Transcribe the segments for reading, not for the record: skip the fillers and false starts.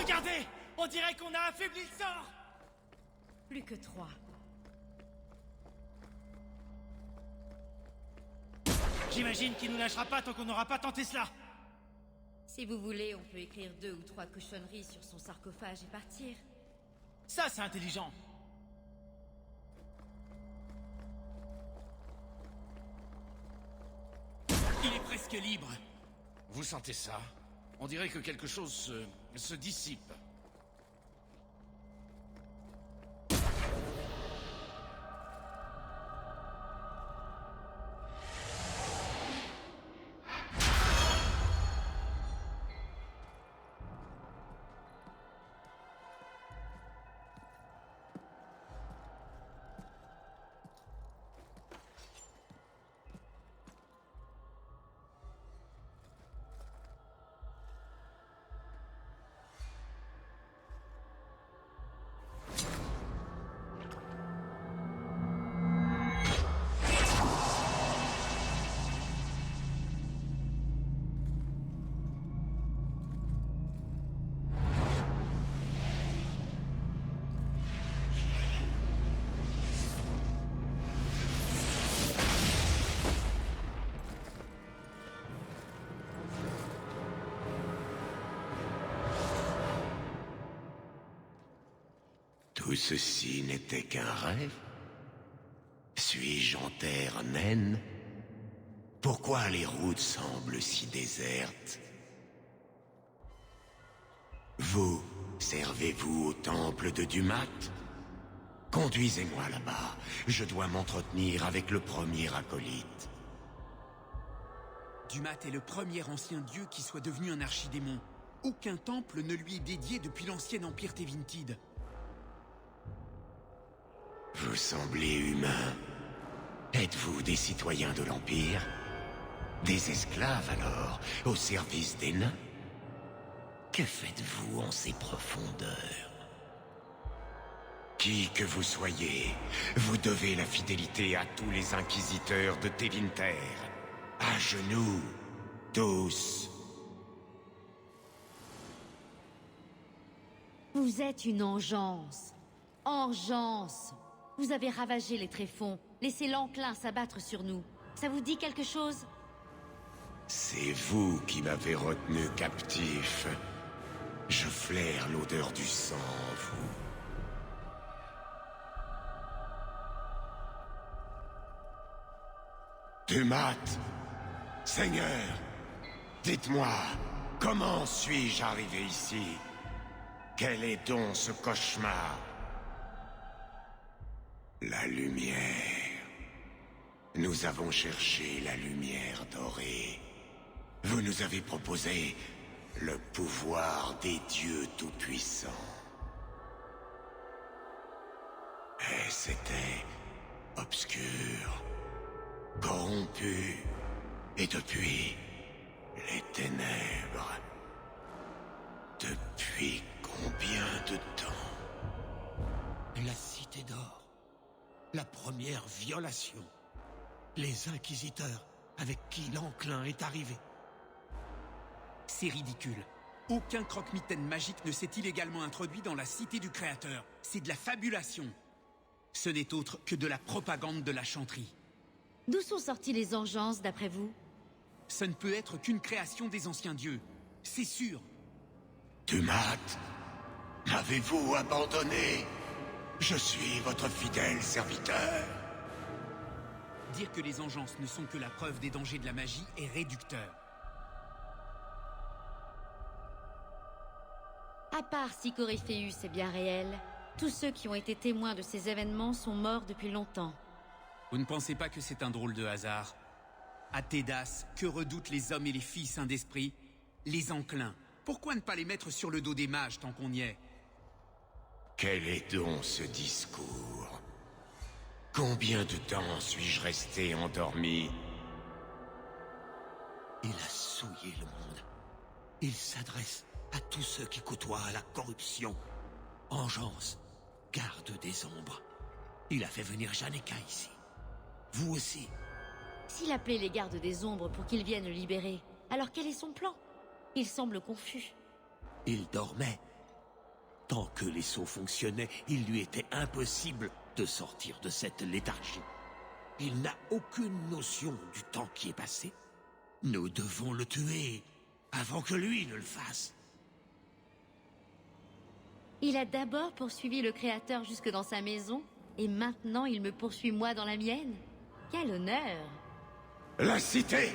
Regardez! On dirait qu'on a affaibli le sort! Plus que 3. J'imagine qu'il nous lâchera pas tant qu'on n'aura pas tenté cela. Si vous voulez, on peut écrire 2 ou 3 cochonneries sur son sarcophage et partir. Ça, c'est intelligent. Il est presque libre. Vous sentez ça? On dirait que quelque chose se dissipe. Tout ceci n'était qu'un rêve? Suis-je en terre naine? Pourquoi les routes semblent si désertes? Vous, servez-vous au temple de Dumat? Conduisez-moi là-bas. Je dois m'entretenir avec le premier acolyte. Dumat est le premier ancien dieu qui soit devenu un archidémon. Aucun temple ne lui est dédié depuis l'ancien empire Tevintid. Vous semblez humain. Êtes-vous des citoyens de l'Empire? Des esclaves alors, au service des nains? Que faites-vous en ces profondeurs? Qui que vous soyez, vous devez la fidélité à tous les inquisiteurs de Tevinter. À genoux, tous. Vous êtes une engeance. Engeance. Vous avez ravagé les tréfonds, laissé l'enclin s'abattre sur nous. Ça vous dit quelque chose? C'est vous qui m'avez retenu captif. Je flaire l'odeur du sang en vous. Dumat, Seigneur, dites-moi, comment suis-je arrivé ici? Quel est donc ce cauchemar? La lumière. Nous avons cherché la lumière dorée. Vous nous avez proposé le pouvoir des dieux tout-puissants. Et c'était obscur, corrompu, et depuis, les ténèbres. Depuis combien de temps? La Cité d'Or. La première violation. Les inquisiteurs avec qui l'enclin est arrivé. C'est ridicule. Aucun croque-mitaine magique ne s'est illégalement introduit dans la cité du Créateur. C'est de la fabulation. Ce n'est autre que de la propagande de la chanterie. D'où sont sorties les engences, d'après vous? Ce ne peut être qu'une création des anciens dieux. C'est sûr. Dumat, m'avez-vous abandonné? Je suis votre fidèle serviteur. Dire que les engences ne sont que la preuve des dangers de la magie est réducteur. À part si Coryphéus est bien réel, tous ceux qui ont été témoins de ces événements sont morts depuis longtemps. Vous ne pensez pas que c'est un drôle de hasard? À Tédas, que redoutent les hommes et les filles saints d'esprit? Les enclins. Pourquoi ne pas les mettre sur le dos des mages tant qu'on y est? Quel est donc ce discours? Combien de temps suis-je resté endormi? Il a souillé le monde. Il s'adresse à tous ceux qui côtoient la corruption. Engeance, garde des ombres. Il a fait venir Janeka ici. Vous aussi. S'il appelait les gardes des ombres pour qu'ils viennent le libérer, alors quel est son plan? Il semble confus. Il dormait. Tant que les sceaux fonctionnaient, il lui était impossible de sortir de cette léthargie. Il n'a aucune notion du temps qui est passé. Nous devons le tuer avant que lui ne le fasse. Il a d'abord poursuivi le Créateur jusque dans sa maison, et maintenant il me poursuit moi dans la mienne. Quel honneur! La cité!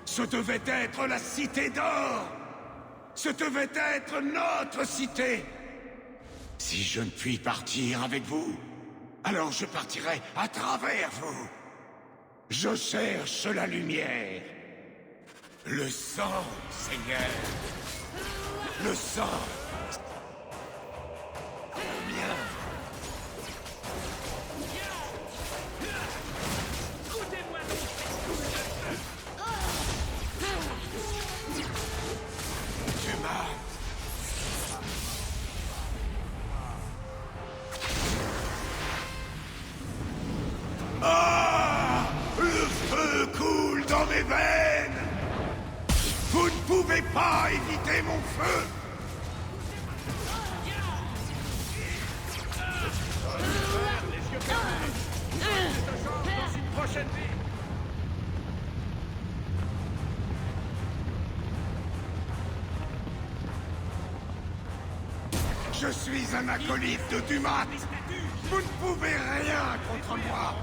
Ce devait être la cité d'or! Ce devait être notre cité! Si je ne puis partir avec vous, alors je partirai à travers vous. Je cherche la lumière. Le sang, Seigneur. Le sang. Bien. Tu m'as... Ah! Le feu coule dans mes veines! Vous ne pouvez pas éviter mon feu! Je suis un acolyte de Dumat! Vous ne pouvez rien contre moi!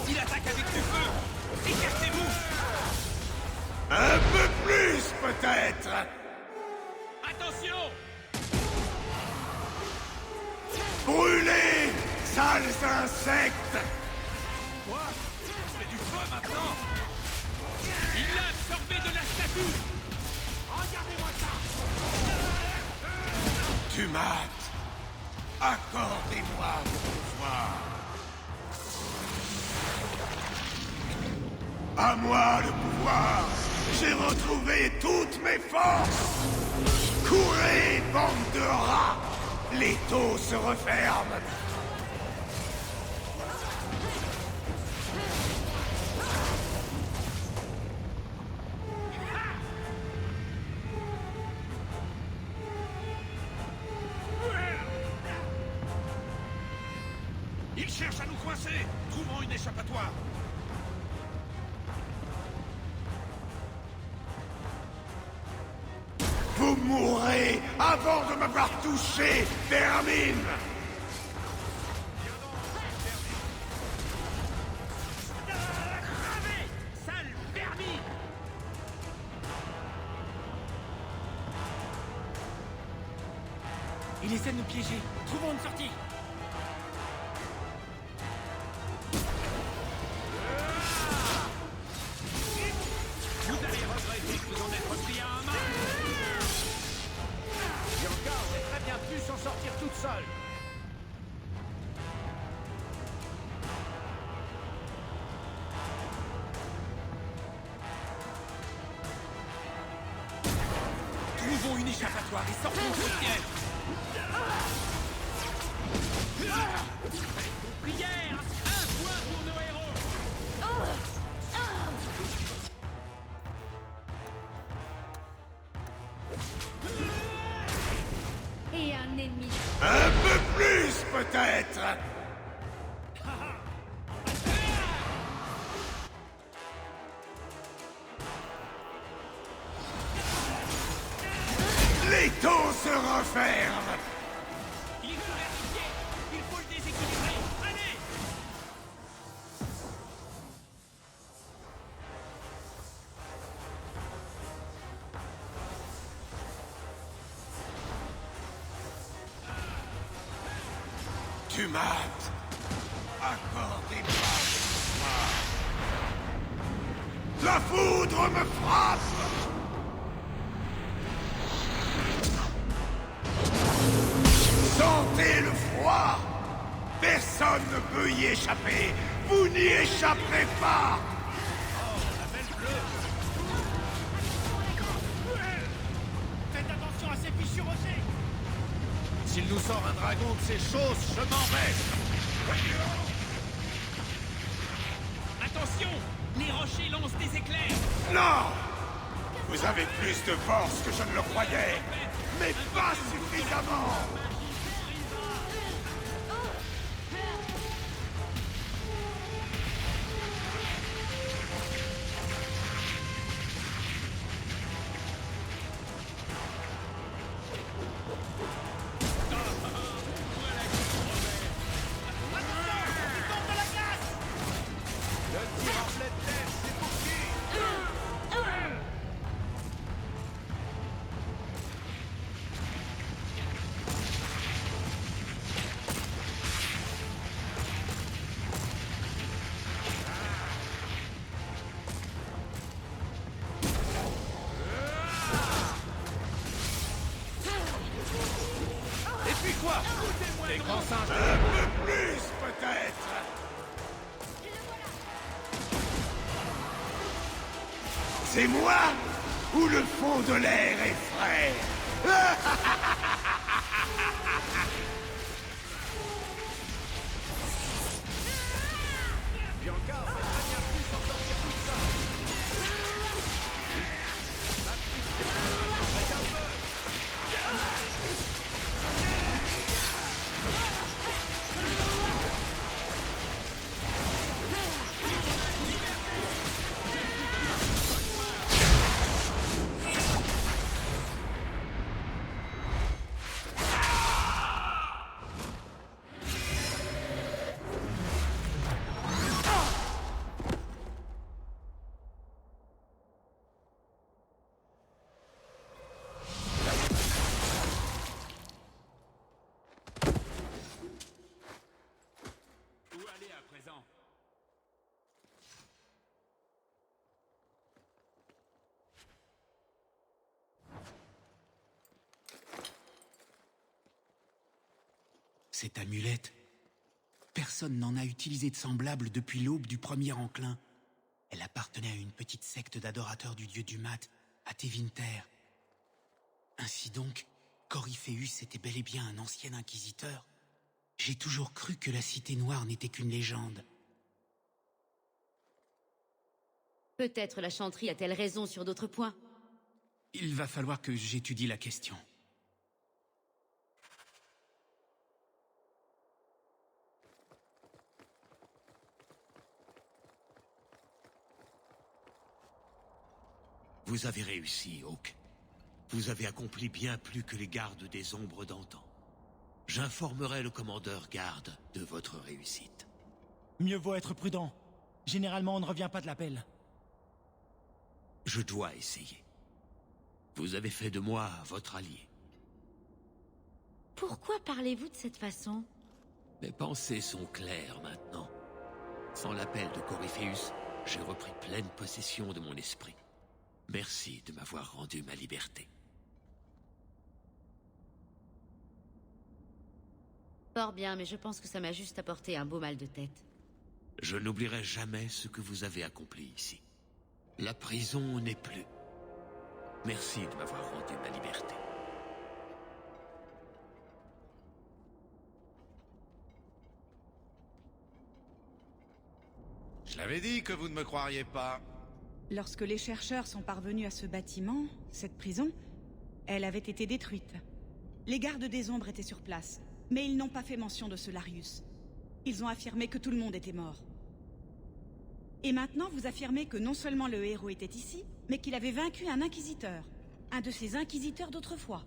Il attaque avec du feu! Écartez-vous! Un peu plus, peut-être! Attention! Brûlez, sales insectes! Quoi? C'est du feu maintenant! Il l'a absorbé de la statue! Regardez-moi ça! Dumat, accordez-moi vos pouvoirs. À moi le pouvoir! J'ai retrouvé toutes mes forces! Courez, bande de rats! Les taux se referment! Il cherche à nous coincer. Trouvons une échappatoire. Vous mourrez avant de m'avoir touché, vermine! Sale vermine! Il essaie de nous piéger. Trouvons une sortie. Vous allez regretter de vous en être pris à un main! Et encore, j'ai très bien pu s'en sortir toute seule. Trouvons une échappatoire et sortons de ce piège! Prière! Un point pour nos héros! Et un ennemi. Un peu plus, peut-être! Les taux se referment! Il est sur les pieds! Il faut le déséquilibrer! Allez! Dumat, accordez-moi le pouvoir. La foudre me frappe! Personne ne peut y échapper. Vous n'y échapperez pas. Faites attention à ces fichus rochers. S'il nous sort un dragon de ces choses, je m'en vais. Attention! Les rochers lancent des éclairs! Non! Vous avez plus de force que je ne le croyais, mais pas suffisamment. Et puis quoi? Des grands singes. Un peu plus, peut-être. C'est moi ou le fond de l'air est frais? Où aller à présent? Cette amulette, personne n'en a utilisé de semblable depuis l'aube du premier enclin. Elle appartenait à une petite secte d'adorateurs du dieu du mat, à Tevinter. Ainsi donc, Coryphéus était bel et bien un ancien inquisiteur. J'ai toujours cru que la Cité Noire n'était qu'une légende. Peut-être la chanterie a-t-elle raison sur d'autres points. Il va falloir que j'étudie la question. Vous avez réussi, Hawk. Vous avez accompli bien plus que les gardes des ombres d'antan. J'informerai le commandeur garde de votre réussite. Mieux vaut être prudent. Généralement, on ne revient pas de l'appel. Je dois essayer. Vous avez fait de moi votre allié. Pourquoi parlez-vous de cette façon? Mes pensées sont claires maintenant. Sans l'appel de Coryphéus, j'ai repris pleine possession de mon esprit. Merci de m'avoir rendu ma liberté. Fort bien, mais je pense que ça m'a juste apporté un beau mal de tête. Je n'oublierai jamais ce que vous avez accompli ici. La prison n'est plus. Merci de m'avoir rendu ma liberté. Je l'avais dit que vous ne me croiriez pas. Lorsque les chercheurs sont parvenus à ce bâtiment, cette prison, elle avait été détruite. Les gardes des ombres étaient sur place, mais ils n'ont pas fait mention de Solarius. Ils ont affirmé que tout le monde était mort. Et maintenant, vous affirmez que non seulement le héros était ici, mais qu'il avait vaincu un inquisiteur. Un de ces inquisiteurs d'autrefois.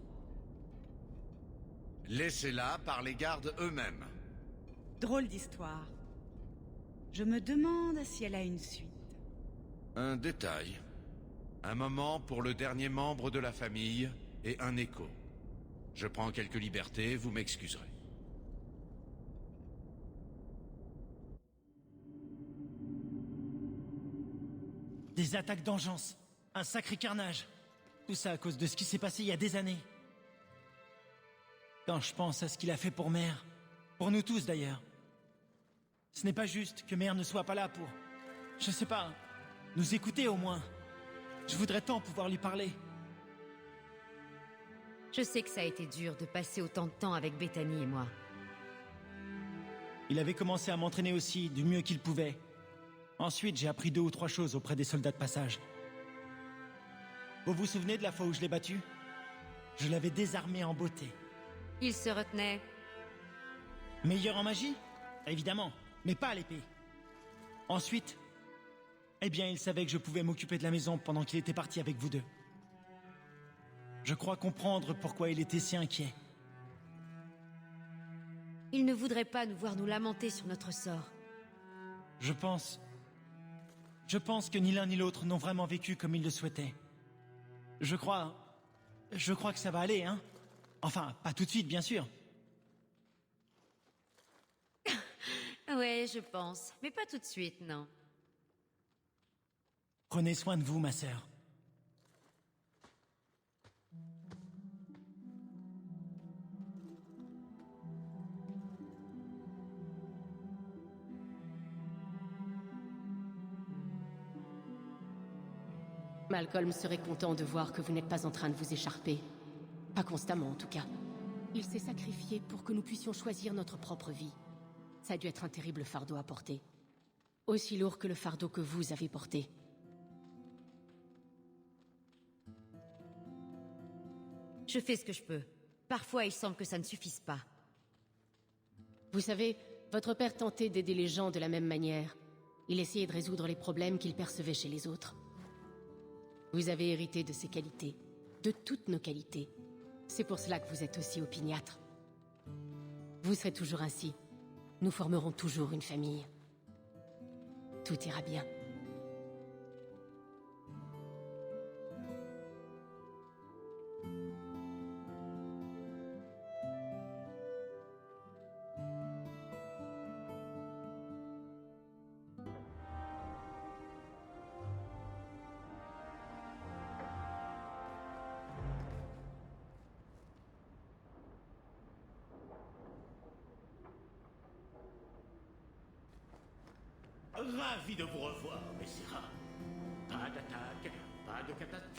Laissez-la par les gardes eux-mêmes. Drôle d'histoire. Je me demande si elle a une suite. Un détail. Un moment pour le dernier membre de la famille et un écho. Je prends quelques libertés, vous m'excuserez. Des attaques d'engeance. Un sacré carnage. Tout ça à cause de ce qui s'est passé il y a des années. Quand je pense à ce qu'il a fait pour Mère, pour nous tous d'ailleurs, Ce n'est pas juste que Mère ne soit pas là pour... Je sais pas, nous écouter au moins. Je voudrais tant pouvoir lui parler. Je sais que ça a été dur de passer autant de temps avec Bethany et moi. Il avait commencé à m'entraîner aussi, du mieux qu'il pouvait. Ensuite, j'ai appris 2 ou 3 choses auprès des soldats de passage. Vous vous souvenez de la fois où je l'ai battu? Je l'avais désarmé en beauté. Il se retenait. Meilleur en magie? Évidemment, mais pas à l'épée. Ensuite, eh bien, il savait que je pouvais m'occuper de la maison pendant qu'il était parti avec vous deux. Je crois comprendre pourquoi il était si inquiet. Il ne voudrait pas nous voir nous lamenter sur notre sort. Je pense que ni l'un ni l'autre n'ont vraiment vécu comme ils le souhaitaient. Je crois que ça va aller, hein? Enfin, pas tout de suite, bien sûr. Ouais, je pense. Mais pas tout de suite, non. Prenez soin de vous, ma sœur. Malcolm serait content de voir que vous n'êtes pas en train de vous écharper. Pas constamment, en tout cas. Il s'est sacrifié pour que nous puissions choisir notre propre vie. Ça a dû être un terrible fardeau à porter. Aussi lourd que le fardeau que vous avez porté. Je fais ce que je peux. Parfois, il semble que ça ne suffise pas. Vous savez, votre père tentait d'aider les gens de la même manière. Il essayait de résoudre les problèmes qu'il percevait chez les autres. Vous avez hérité de ses qualités. De toutes nos qualités. C'est pour cela que vous êtes aussi opiniâtre. Vous serez toujours ainsi. Nous formerons toujours une famille. Tout ira bien. Ravi de vous revoir, Messira. Pas d'attaque, pas de catastrophe.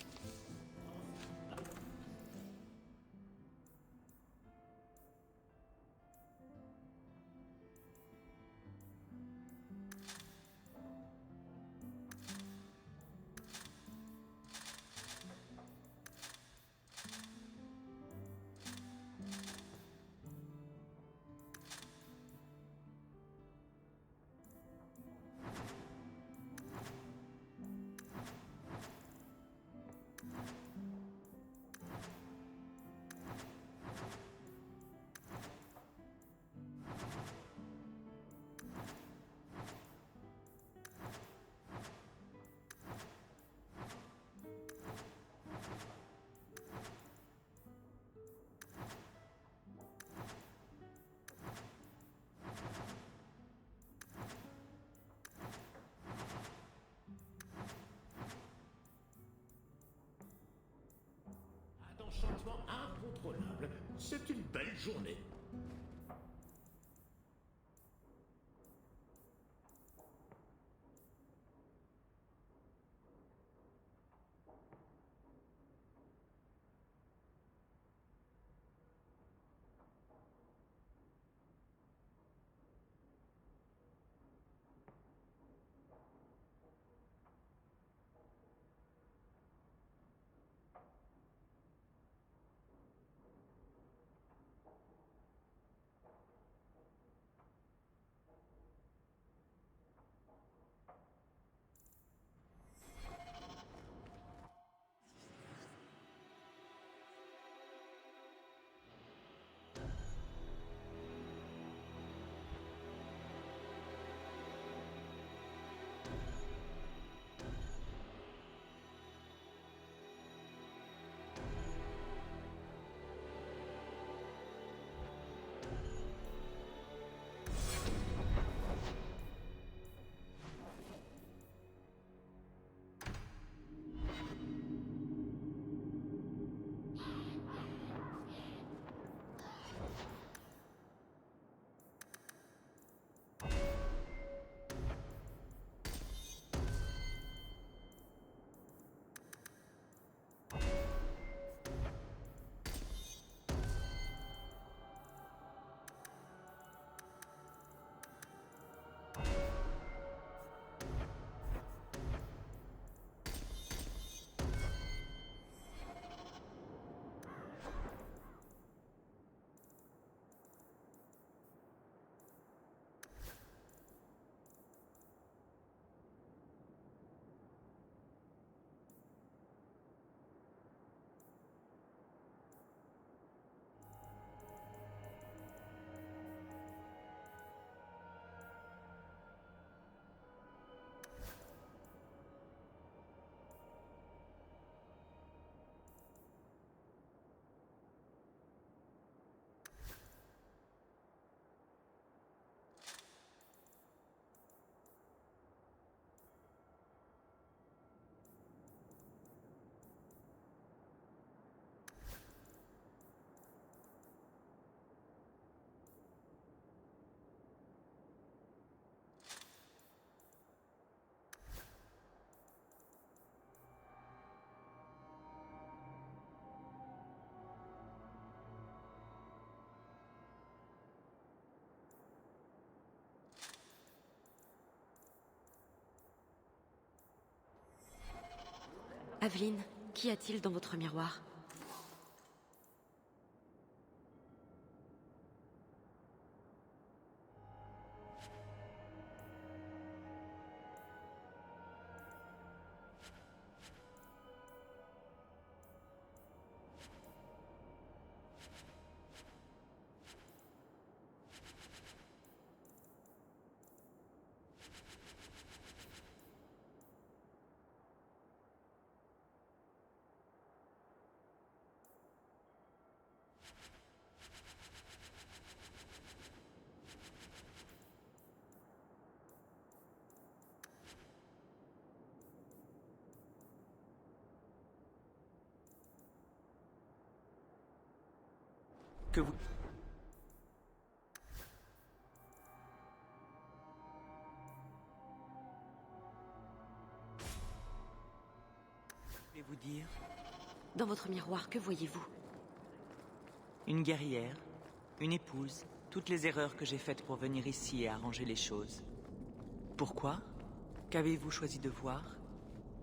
D'enchantement incontrôlable. C'est une belle journée. Aveline, qu'y a-t-il dans votre miroir? Que vous... Je vais vous dire... Dans votre miroir, que voyez-vous? Une guerrière, une épouse, toutes les erreurs que j'ai faites pour venir ici et arranger les choses. Pourquoi? Qu'avez-vous choisi de voir?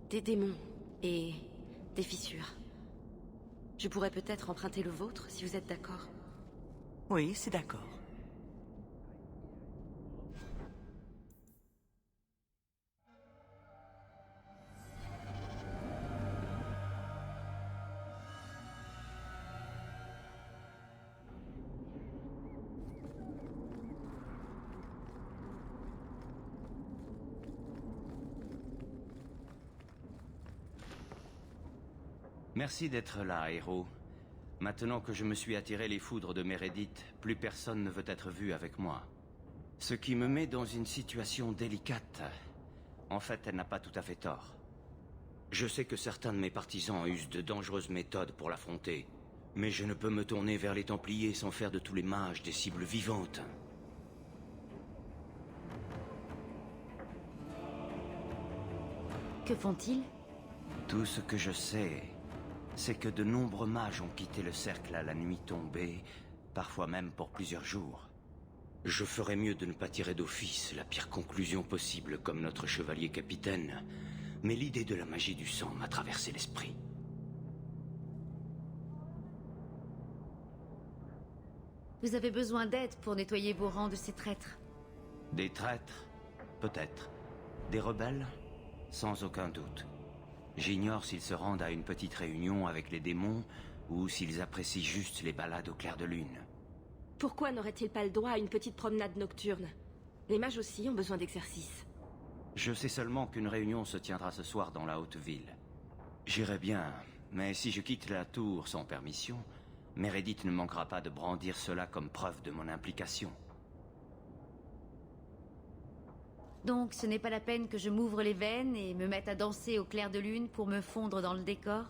Des démons et des fissures. Je pourrais peut-être emprunter le vôtre, si vous êtes d'accord. Oui, c'est d'accord. Merci d'être là, héros. Maintenant que je me suis attiré les foudres de Meredith, plus personne ne veut être vu avec moi. Ce qui me met dans une situation délicate. En fait, elle n'a pas tout à fait tort. Je sais que certains de mes partisans usent de dangereuses méthodes pour l'affronter. Mais je ne peux me tourner vers les Templiers sans faire de tous les mages des cibles vivantes. Que font-ils? Tout ce que je sais, c'est que de nombreux mages ont quitté le cercle à la nuit tombée, parfois même pour plusieurs jours. Je ferais mieux de ne pas tirer d'office la pire conclusion possible comme notre chevalier capitaine, mais l'idée de la magie du sang m'a traversé l'esprit. Vous avez besoin d'aide pour nettoyer vos rangs de ces traîtres. Des traîtres? Peut-être. Des rebelles? Sans aucun doute. J'ignore s'ils se rendent à une petite réunion avec les démons ou s'ils apprécient juste les balades au clair de lune. Pourquoi n'aurait-il pas le droit à une petite promenade nocturne? Les mages aussi ont besoin d'exercice. Je sais seulement qu'une réunion se tiendra ce soir dans la haute ville. J'irai bien, mais si je quitte la tour sans permission, Meredith ne manquera pas de brandir cela comme preuve de mon implication. Donc ce n'est pas la peine que je m'ouvre les veines et me mette à danser au clair de lune pour me fondre dans le décor?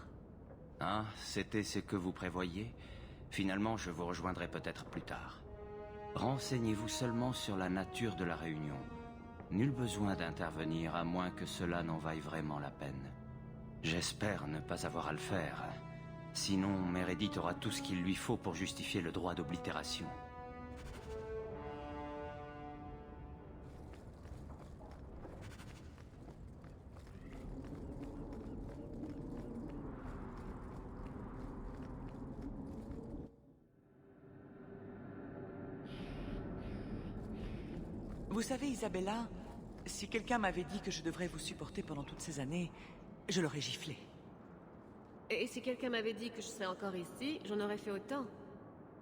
Ah, c'était ce que vous prévoyiez? Finalement, je vous rejoindrai peut-être plus tard. Renseignez-vous seulement sur la nature de la réunion. Nul besoin d'intervenir à moins que cela n'en vaille vraiment la peine. J'espère ne pas avoir à le faire. Sinon, Meredith aura tout ce qu'il lui faut pour justifier le droit d'oblitération. Vous savez, Isabella, si quelqu'un m'avait dit que je devrais vous supporter pendant toutes ces années, je l'aurais giflé. Et si quelqu'un m'avait dit que je serais encore ici, j'en aurais fait autant.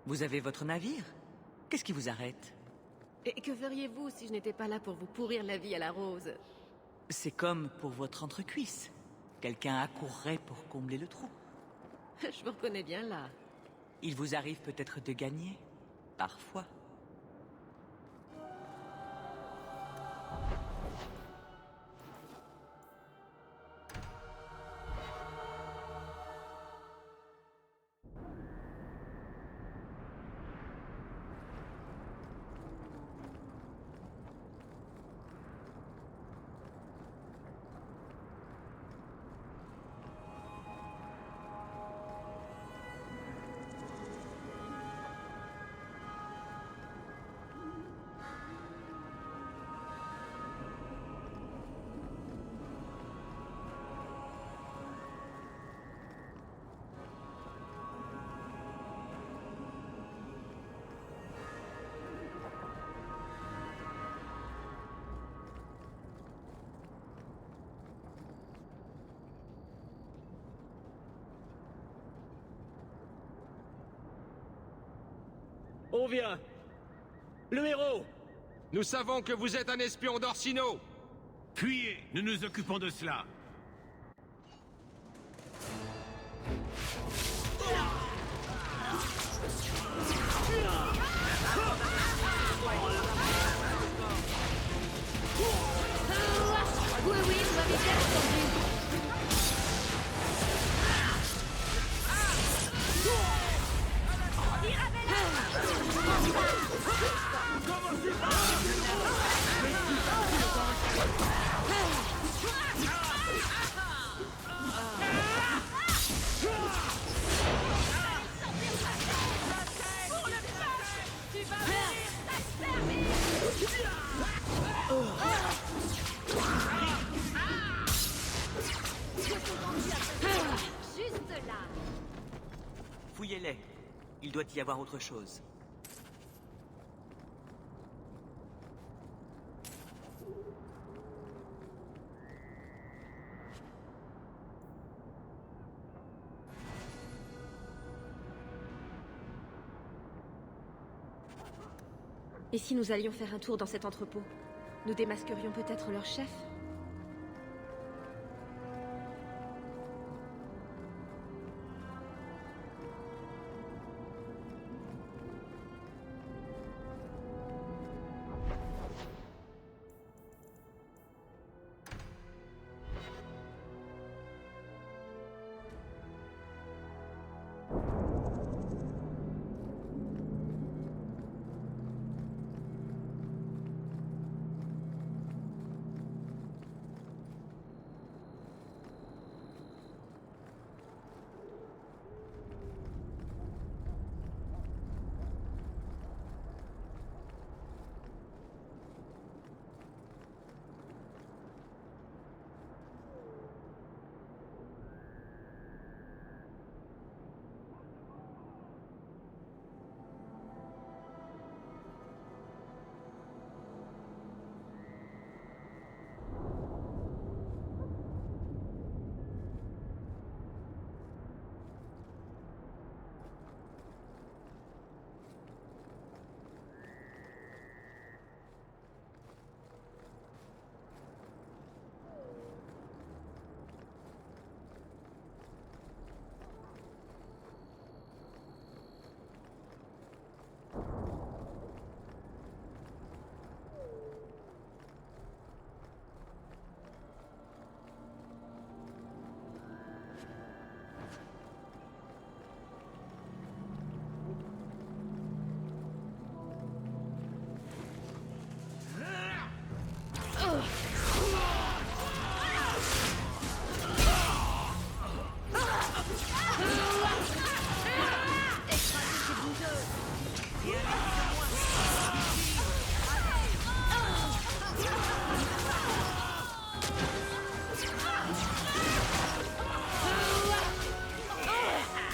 Vous avez votre navire? Qu'est-ce qui vous arrête? Et que feriez-vous si je n'étais pas là pour vous pourrir la vie à la rose? C'est comme pour votre entrecuisse. Quelqu'un accourrait pour combler le trou. Je vous reconnais bien là. Il vous arrive peut-être de gagner. Parfois. On vient. Le héros! Nous savons que vous êtes un espion d'Orsino. Fuyez, nous nous occupons de cela. Oui, oui, vous m'avez bien entendu. Juste là. Fouillez-les. Il doit y avoir autre chose. Et si nous allions faire un tour dans cet entrepôt? Nous démasquerions peut-être leur chef?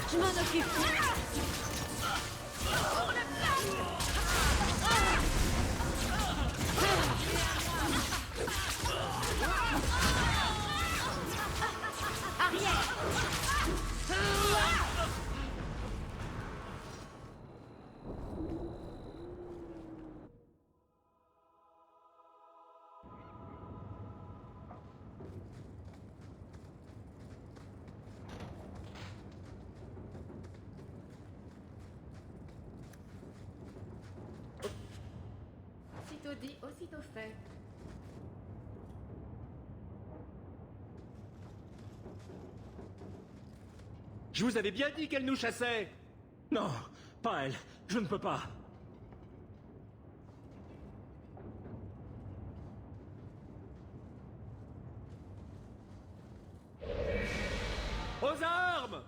Je m'en occupe. Aussitôt dit, aussitôt fait. Je vous avais bien dit qu'elle nous chassait! Non, pas elle. Je ne peux pas. Aux armes!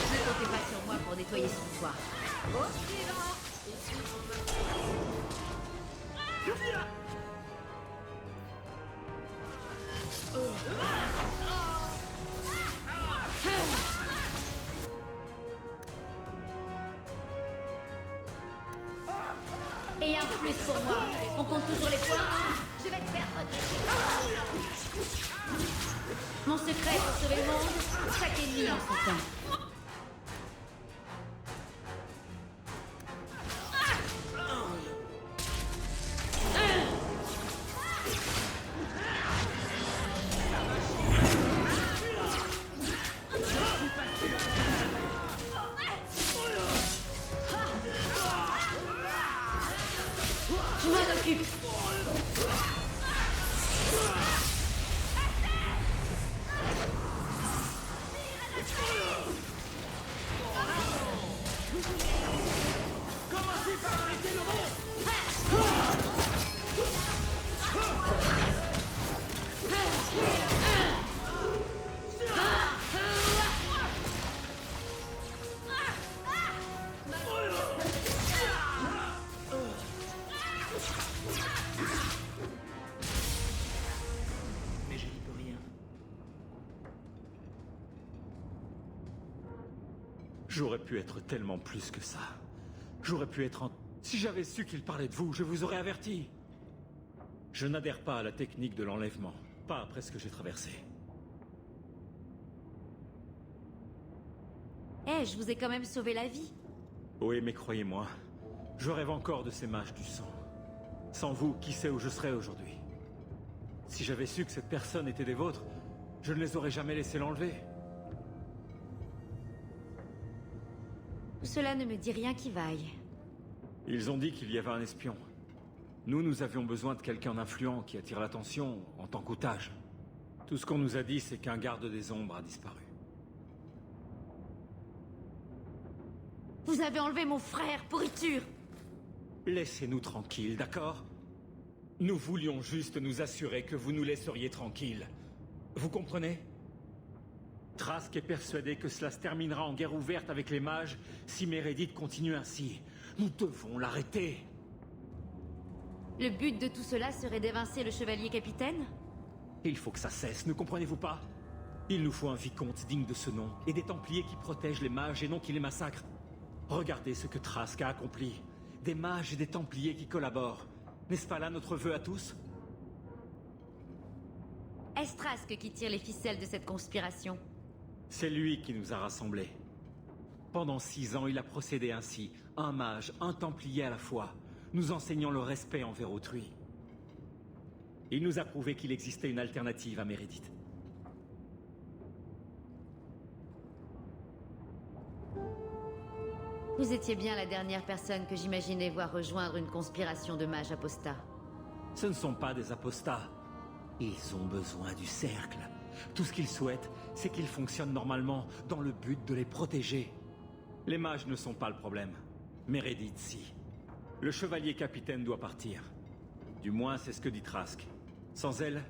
Ne comptez pas sur moi pour nettoyer ce pouvoir. Au suivant. Et un plus pour moi. On compte toujours les points. Je vais te faire redresser. Mon secret pour sauver le monde, chaque ennemi en son temps. Je m'en occupe. Commencez par arrêter le monstre. Mais je n'y peux rien. J'aurais pu être tellement plus que ça. J'aurais pu être en... Si j'avais su qu'il parlait de vous, je vous aurais averti. Je n'adhère pas à la technique de l'enlèvement. Pas après ce que j'ai traversé. Eh, je vous ai quand même sauvé la vie. Oui, mais croyez-moi, je rêve encore de ces mages du sang. Sans vous, qui sait où je serais aujourd'hui? Si j'avais su que cette personne était des vôtres, je ne les aurais jamais laissés l'enlever. Tout cela ne me dit rien qui vaille. Ils ont dit qu'il y avait un espion. Nous avions besoin de quelqu'un d'influent qui attire l'attention en tant qu'otage. Tout ce qu'on nous a dit, c'est qu'un garde des ombres a disparu. Vous avez enlevé mon frère, pourriture! Laissez-nous tranquilles, d'accord? Nous voulions juste nous assurer que vous nous laisseriez tranquilles. Vous comprenez? Trask est persuadé que cela se terminera en guerre ouverte avec les mages si Meredith continue ainsi. Nous devons l'arrêter. Le but de tout cela serait d'évincer le chevalier capitaine? Il faut que ça cesse, ne comprenez-vous pas? Il nous faut un vicomte digne de ce nom, et des templiers qui protègent les mages et non qui les massacrent. Regardez ce que Trask a accompli. Des mages et des templiers qui collaborent. N'est-ce pas là notre vœu à tous? Est-ce Trask qui tire les ficelles de cette conspiration? C'est lui qui nous a rassemblés. Pendant 6 ans, il a procédé ainsi, un mage, un templier à la fois, nous enseignant le respect envers autrui. Il nous a prouvé qu'il existait une alternative à Meredith. Vous étiez bien la dernière personne que j'imaginais voir rejoindre une conspiration de mages apostats. Ce ne sont pas des apostats. Ils ont besoin du cercle. Tout ce qu'ils souhaitent, c'est qu'il fonctionne normalement, dans le but de les protéger. Les mages ne sont pas le problème. Meredith, si. Le chevalier capitaine doit partir. Du moins, c'est ce que dit Trask. Sans elle,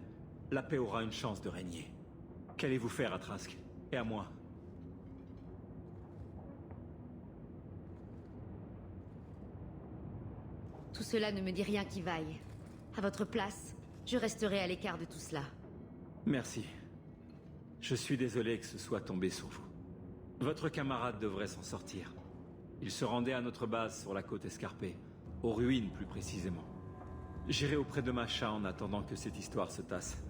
la paix aura une chance de régner. Qu'allez-vous faire à Trask? Et à moi? Tout cela ne me dit rien qui vaille. À votre place, je resterai à l'écart de tout cela. Merci. Je suis désolé que ce soit tombé sur vous. Votre camarade devrait s'en sortir. Il se rendait à notre base sur la côte escarpée, aux ruines plus précisément. J'irai auprès de Masha en attendant que cette histoire se tasse.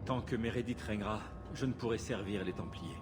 Tant que Meredith régnera, je ne pourrai servir les Templiers.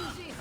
bouger.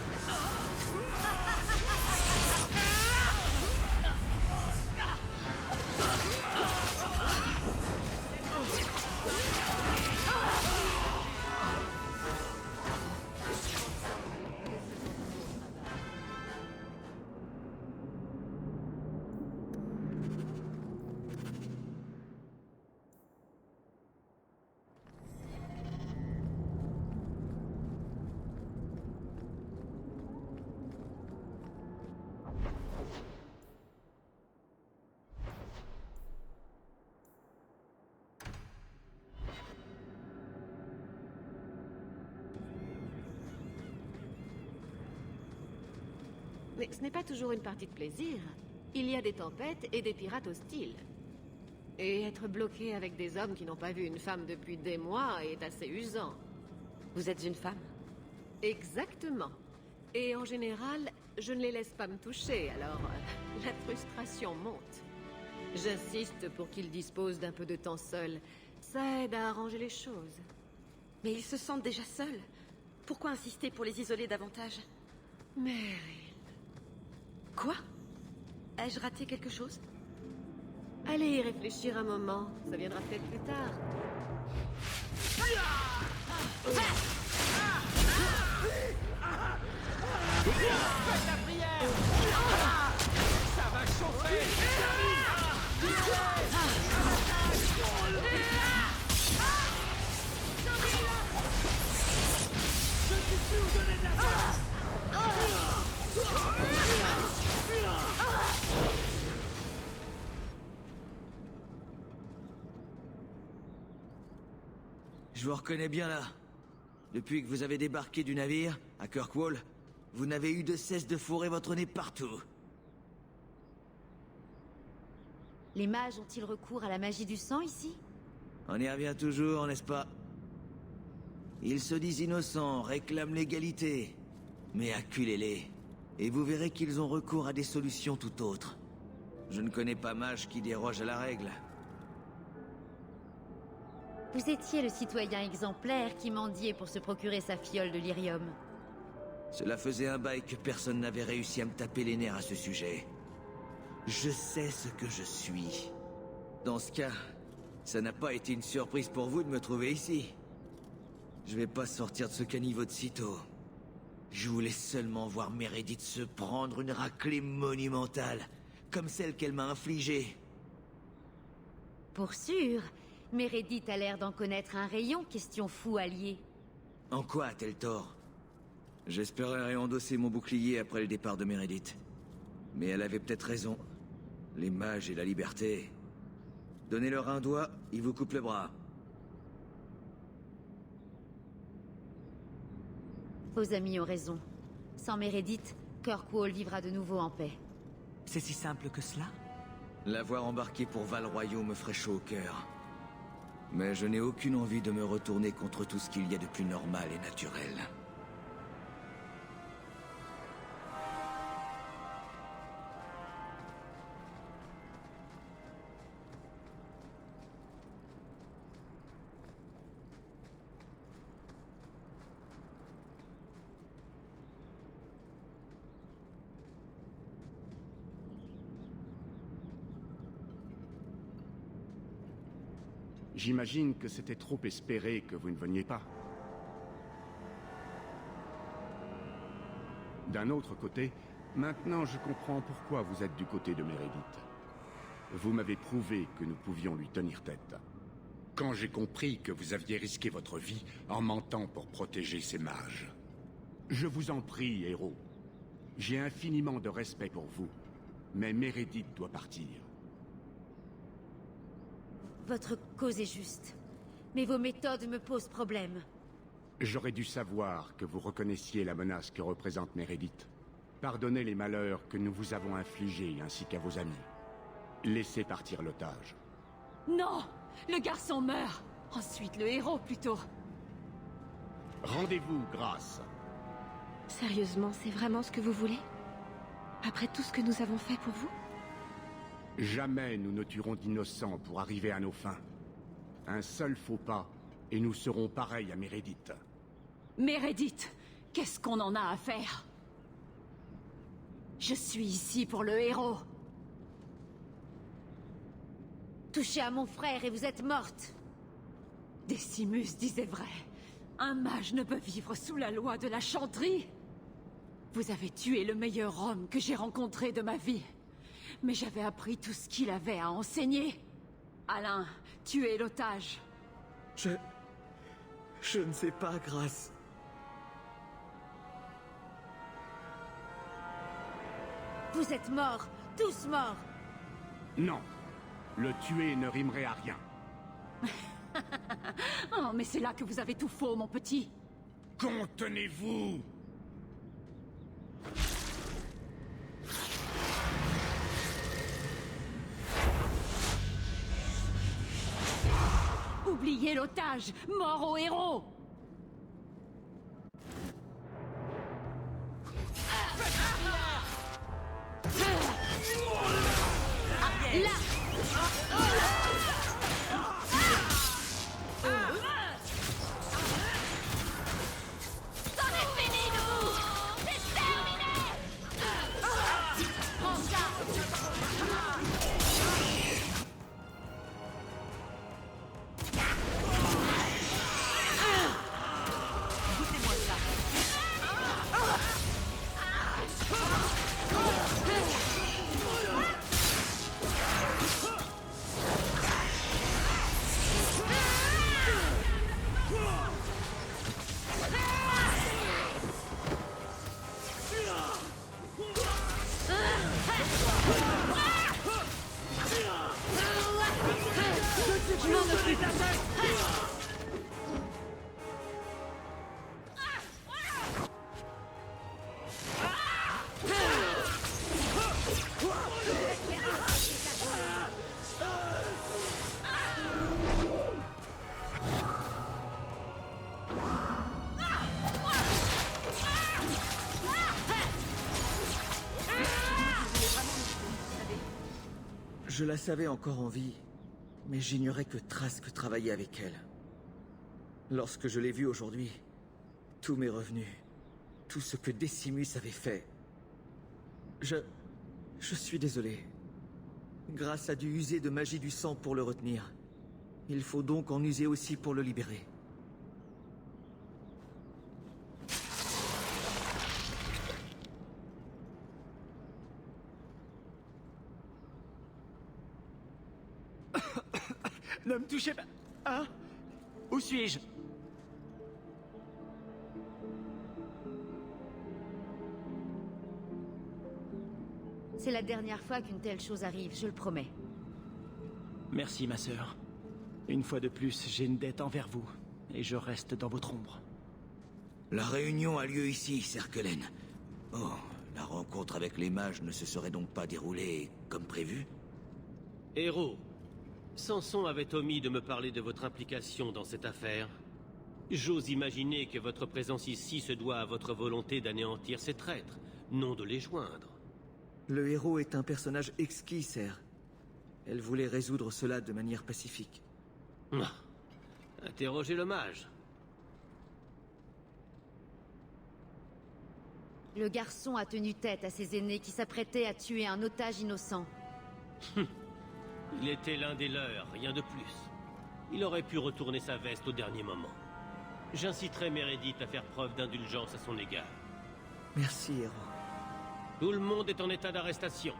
Mais ce n'est pas toujours une partie de plaisir. Il y a des tempêtes et des pirates hostiles. Et être bloqué avec des hommes qui n'ont pas vu une femme depuis des mois est assez usant. Vous êtes une femme? Exactement. Et en général, je ne les laisse pas me toucher, alors la frustration monte. J'insiste pour qu'ils disposent d'un peu de temps seuls. Ça aide à arranger les choses. Mais ils se sentent déjà seuls. Pourquoi insister pour les isoler davantage? Meryl. Quoi? Ai-je raté quelque chose? Allez y réfléchir un moment. Ça viendra peut-être plus tard. Faites la prière! Ça va chauffer! Je suis plus vous donner de la force! Je vous reconnais bien là. Depuis que vous avez débarqué du navire, à Kirkwall, vous n'avez eu de cesse de fourrer votre nez partout. Les mages ont-ils recours à la magie du sang ici? On y revient toujours, n'est-ce pas? Ils se disent innocents, réclament l'égalité. Mais acculez-les, et vous verrez qu'ils ont recours à des solutions tout autres. Je ne connais pas mage qui déroge à la règle. Vous étiez le citoyen exemplaire qui mendiait pour se procurer sa fiole de lyrium. Cela faisait un bail que personne n'avait réussi à me taper les nerfs à ce sujet. Je sais ce que je suis. Dans ce cas, ça n'a pas été une surprise pour vous de me trouver ici. Je vais pas sortir de ce caniveau de sitôt. Je voulais seulement voir Meredith se prendre une raclée monumentale, comme celle qu'elle m'a infligée. Pour sûr, Meredith a l'air d'en connaître un rayon, question fou allié. En quoi a-t-elle tort? J'espérais réendosser mon bouclier après le départ de Meredith. Mais elle avait peut-être raison. Les mages et la liberté. Donnez-leur un doigt, ils vous coupent le bras. Vos amis ont raison. Sans Meredith, Kirkwall vivra de nouveau en paix. C'est si simple que cela? L'avoir embarqué pour Val Royaux me ferait chaud au cœur. Mais je n'ai aucune envie de me retourner contre tout ce qu'il y a de plus normal et naturel. J'imagine que c'était trop espéré que vous ne veniez pas. D'un autre côté, maintenant je comprends pourquoi vous êtes du côté de Meredith. Vous m'avez prouvé que nous pouvions lui tenir tête. Quand j'ai compris que vous aviez risqué votre vie en mentant pour protéger ces mages. Je vous en prie, héros. J'ai infiniment de respect pour vous, mais Meredith doit partir. Votre cause est juste, mais vos méthodes me posent problème. J'aurais dû savoir que vous reconnaissiez la menace que représente Meredith. Pardonnez les malheurs que nous vous avons infligés ainsi qu'à vos amis. Laissez partir l'otage. Non! Le garçon meurt! Ensuite, le héros, plutôt. Rendez-vous, Grâce. Sérieusement, c'est vraiment ce que vous voulez? Après tout ce que nous avons fait pour vous? Jamais nous ne tuerons d'innocents pour arriver à nos fins. Un seul faux pas, et nous serons pareils à Meredith. Meredith! Qu'est-ce qu'on en a à faire? Je suis ici pour le héros. Touchez à mon frère et vous êtes morte. Décimus disait vrai. Un mage ne peut vivre sous la loi de la chanterie. Vous avez tué le meilleur homme que j'ai rencontré de ma vie. Mais j'avais appris tout ce qu'il avait à enseigner. Alain, tuez l'otage. Je ne sais pas, Grâce. Vous êtes morts, tous morts. Non. Le tuer ne rimerait à rien. Oh, mais c'est là que vous avez tout faux, mon petit. Contenez-vous! Oubliez l'otage, mort au héros. Là! C'en est fini de vous! C'est terminé! Prends ça! Goûtez-moi ça. Je m'en occupe. Je la savais encore en vie, mais j'ignorais que Trask travaillait avec elle. Lorsque je l'ai vue aujourd'hui, tout m'est revenu. Tout ce que Décimus avait fait. Je suis désolé. Grâce a dû user de magie du sang pour le retenir. Il faut donc en user aussi pour le libérer. Ne me touchez pas. Hein? Où suis-je? C'est la dernière fois qu'une telle chose arrive, je le promets. Merci, ma sœur. Une fois de plus, j'ai une dette envers vous, et je reste dans votre ombre. La réunion a lieu ici, Serkelen. Oh, la rencontre avec les mages ne se serait donc pas déroulée comme prévu? Héros, Samson avait omis de me parler de votre implication dans cette affaire. J'ose imaginer que votre présence ici se doit à votre volonté d'anéantir ces traîtres, non de les joindre. Le héros est un personnage exquis, Ser. Elle voulait résoudre cela de manière pacifique. Ah, interrogez le mage. Le garçon a tenu tête à ses aînés qui s'apprêtaient à tuer un otage innocent. Il était l'un des leurs, rien de plus. Il aurait pu retourner sa veste au dernier moment. J'inciterai Meredith à faire preuve d'indulgence à son égard. Merci, héros. Tout le monde est en état d'arrestation.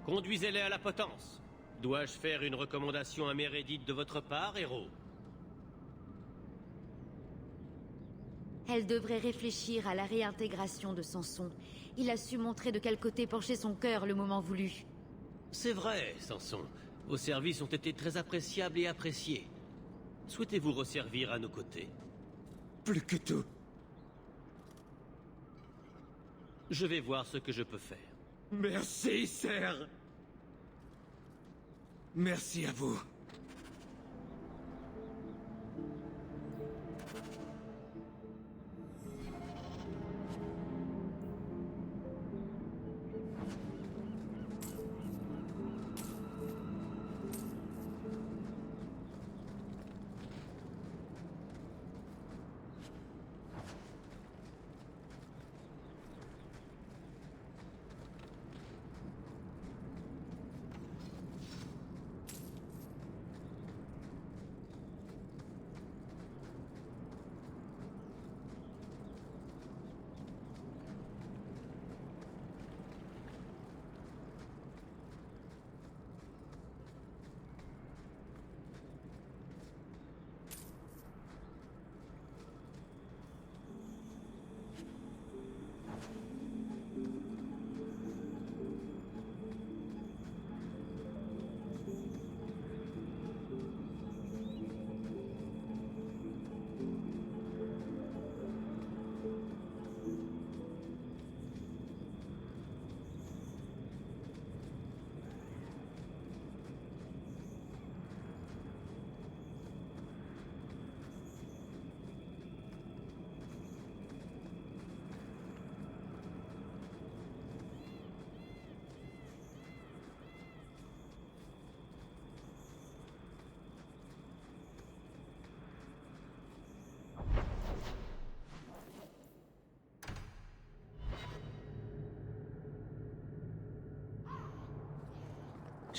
Conduisez-les à la potence. Dois-je faire une recommandation à Meredith de votre part, héros? Elle devrait réfléchir à la réintégration de Samson. Il a su montrer de quel côté pencher son cœur le moment voulu. C'est vrai, Samson. Vos services ont été très appréciables et appréciés. Souhaitez-vous resservir à nos côtés? Plus que tout. Je vais voir ce que je peux faire. Merci, Ser. Merci à vous.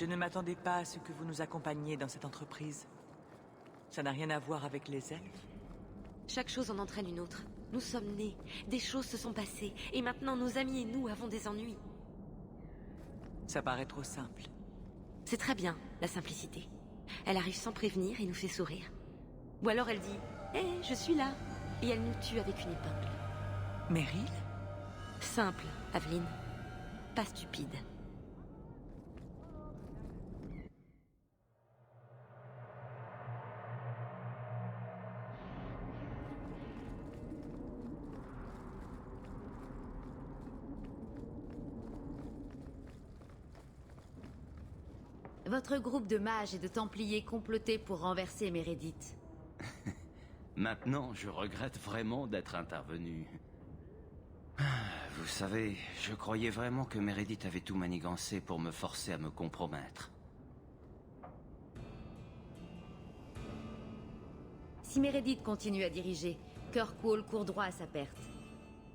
Je ne m'attendais pas à ce que vous nous accompagniez dans cette entreprise. Ça n'a rien à voir avec les elfes? Chaque chose en entraîne une autre. Nous sommes nés, des choses se sont passées, et maintenant nos amis et nous avons des ennuis. Ça paraît trop simple. C'est très bien, la simplicité. Elle arrive sans prévenir et nous fait sourire. Ou alors elle dit « Hé, je suis là !» et elle nous tue avec une épingle. Meryl? Simple, Aveline. Pas stupide. Votre groupe de mages et de templiers complotait pour renverser Meredith. Maintenant, je regrette vraiment d'être intervenu. Vous savez, je croyais vraiment que Meredith avait tout manigancé pour me forcer à me compromettre. Si Meredith continue à diriger, Kirkwall court droit à sa perte.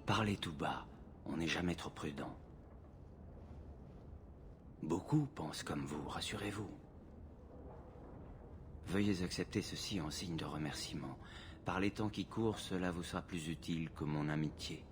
Parlez tout bas, on n'est jamais trop prudent. Beaucoup pensent comme vous, rassurez-vous. Veuillez accepter ceci en signe de remerciement. Par les temps qui courent, cela vous sera plus utile que mon amitié.